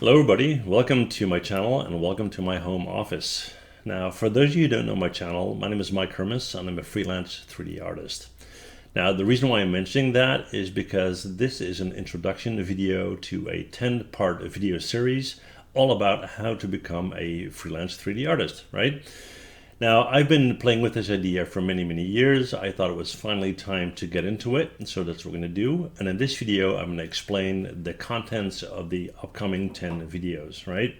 Hello everybody, welcome to my channel and welcome to my home office. Now for those of you who don't know my channel, my name is Mike Hermes and I'm a freelance 3D artist. Now the reason why I'm mentioning that is because this is an introduction video to a 10-part video series all about how to become a freelance 3D artist, right? Now, I've been playing with this idea for many years. I thought it was finally time to get into it, and so that's what we're going to do. And in this video, I'm going to explain the contents of the upcoming 10 videos, right?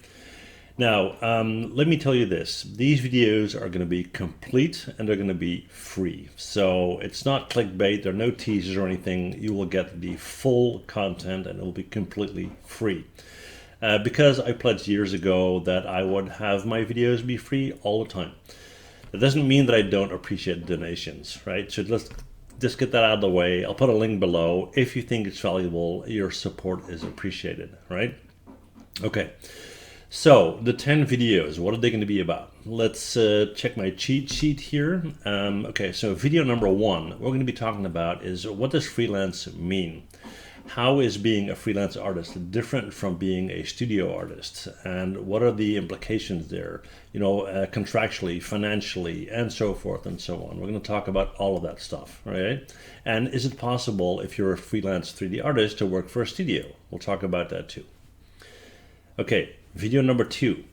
Now, let me tell you this. These videos are going to be complete and they're going to be free. So it's not clickbait, there are no teasers or anything. You will get the full content and it will be completely free. Because I pledged years ago that I would have my videos be free all the time. That doesn't mean that I don't appreciate donations, right? So let's just get that out of the way. I'll put a link below. If you think it's valuable, your support is appreciated, right? Okay, so the 10 videos, what are they going to be about? Let's check my cheat sheet here. Okay, so video number 1, what we're going to be talking about is what does freelance mean? How is being a freelance artist different from being a studio artist? And what are the implications there, contractually, financially, and so forth and so on. We're going to talk about all of that stuff, right? And is it possible, if you're a freelance 3D artist, to work for a studio? We'll talk about that too. Okay, video number 2,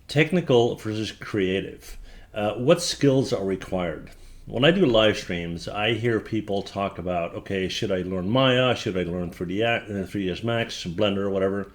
technical versus creative. What skills are required? When I do live streams, I hear people talk about, okay, should I learn Maya? Should I learn 3ds Max, Blender, whatever?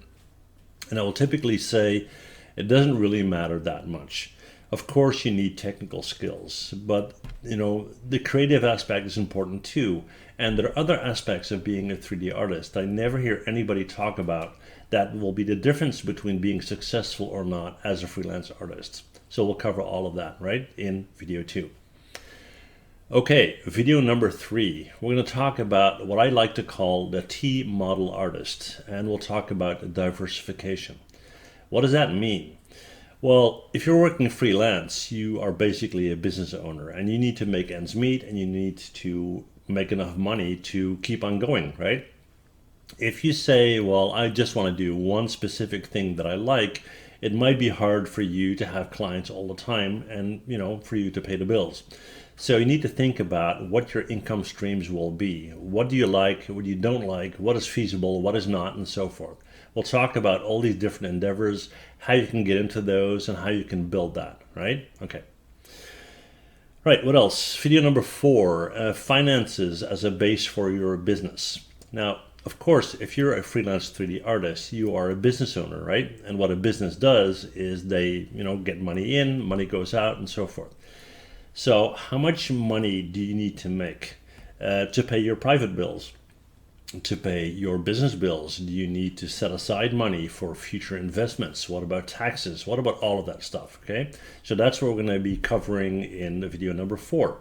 And I will typically say, it doesn't really matter that much. Of course, you need technical skills, but the creative aspect is important too. And there are other aspects of being a 3D artist I never hear anybody talk about that will be the difference between being successful or not as a freelance artist. So we'll cover all of that, right, in video 2. Okay, video number 3, we're going to talk about what I like to call the T-model artist, and we'll talk about diversification. What does that mean? Well, if you're working freelance, you are basically a business owner, and you need to make ends meet, and you need to make enough money to keep on going, right? If you say, well, I just want to do one specific thing that I like, it might be hard for you to have clients all the time and, for you to pay the bills. So you need to think about what your income streams will be. What do you like? What you don't like? What is feasible? What is not? And so forth. We'll talk about all these different endeavors, how you can get into those, and how you can build that, right? Okay. Right, what else? Video number 4, finances as a base for your business. Now, of course, if you're a freelance 3D artist, you are a business owner, right? And what a business does is they, get money in, money goes out, and so forth. So how much money do you need to make to pay your private bills, to pay your business bills? Do you need to set aside money for future investments? What about taxes? What about all of that stuff, okay? So that's what we're going to be covering in the video number 4.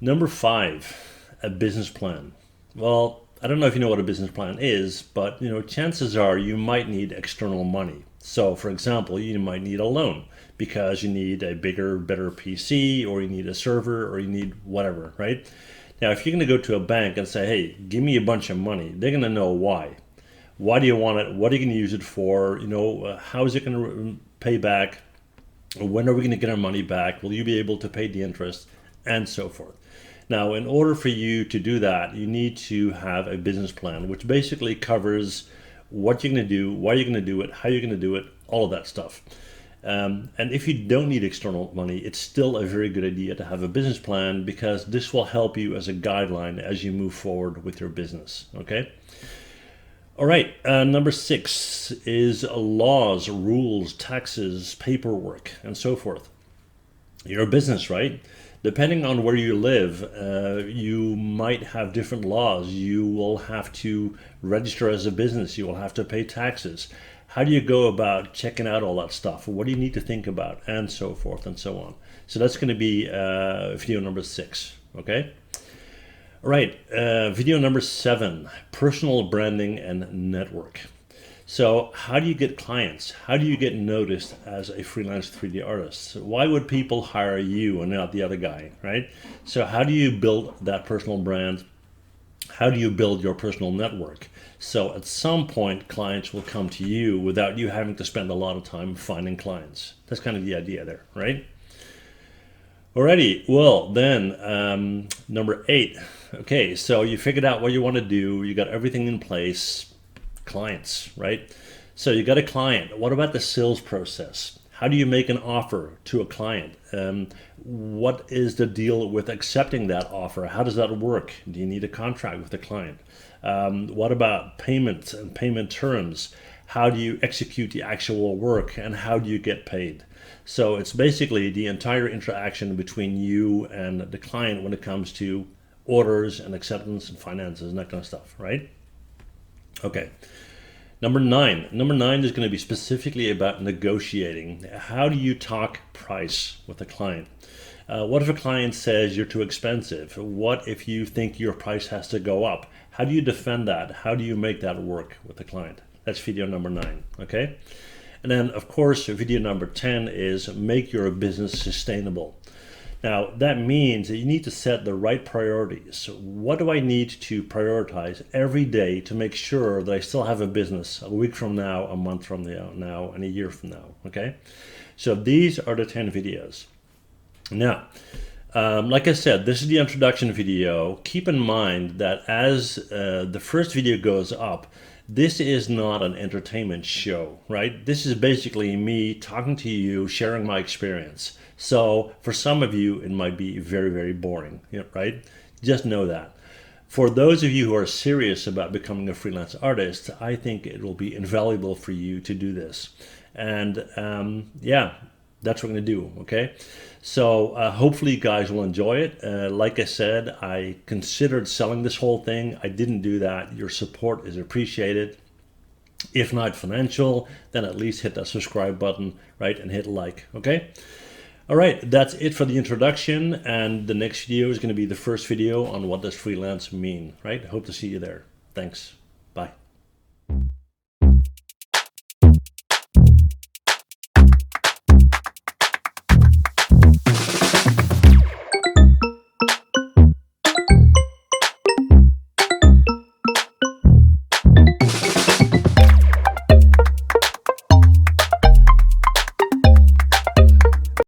Number 5, a business plan. Well, I don't know if you know what a business plan is, but chances are you might need external money. So for example, you might need a loan because you need a bigger, better PC, or you need a server, or you need whatever, right? Now, if you're going to go to a bank and say, hey, give me a bunch of money, they're going to know why. Why do you want it? What are you going to use it for? How is it going to pay back? When are we going to get our money back? Will you be able to pay the interest? And so forth. Now, in order for you to do that, you need to have a business plan, which basically covers what you're going to do, why you're going to do it, how you're going to do it, all of that stuff. And if you don't need external money, it's still a very good idea to have a business plan, because this will help you as a guideline as you move forward with your business, okay? All right, number 6 is laws, rules, taxes, paperwork, and so forth. You're a business, right? Depending on where you live, you might have different laws. You will have to register as a business. You will have to pay taxes. How do you go about checking out all that stuff? What do you need to think about? And so forth and so on. So that's going to be video number 6, okay? All right, video number 7, personal branding and network. So how do you get clients? How do you get noticed as a freelance 3D artist? Why would people hire you and not the other guy, right? So how do you build that personal brand? how do you build your personal network? So at some point, clients will come to you without you having to spend a lot of time finding clients. That's kind of the idea there, right? Alrighty, well then, number 8. Okay, so you figured out what you want to do, you got everything in place, clients, right? So you got a client. What about the sales process? How do you make an offer to a client? What is the deal with accepting that offer? How does that work? Do you need a contract with the client? What about payment and payment terms? How do you execute the actual work and how do you get paid? So it's basically the entire interaction between you and the client when it comes to orders and acceptance and finances and that kind of stuff, right? Okay. Number 9. Number 9 is going to be specifically about negotiating. How do you talk price with a client? What if a client says you're too expensive? What if you think your price has to go up? How do you defend that? How do you make that work with the client? That's video number 9, okay? And then, of course, video number 10 is make your business sustainable. Now, that means that you need to set the right priorities. What do I need to prioritize every day to make sure that I still have a business a week from now, a month from now, and a year from now, okay? So these are the 10 videos. Now, like I said, this is the introduction video. Keep in mind that as the first video goes up, this is not an entertainment show, right? This is basically me talking to you, sharing my experience. So for some of you, it might be very, very boring, right? Just know that. For those of you who are serious about becoming a freelance artist, I think it will be invaluable for you to do this. And yeah, that's what I'm going to do, okay? So hopefully you guys will enjoy it. Like I said, I considered selling this whole thing. I didn't do that. Your support is appreciated. If not financial, then at least hit that subscribe button, right? And hit like, okay? All right, that's it for the introduction. And the next video is going to be the first video on what does freelance mean, right? Hope to see you there. Thanks. Bye.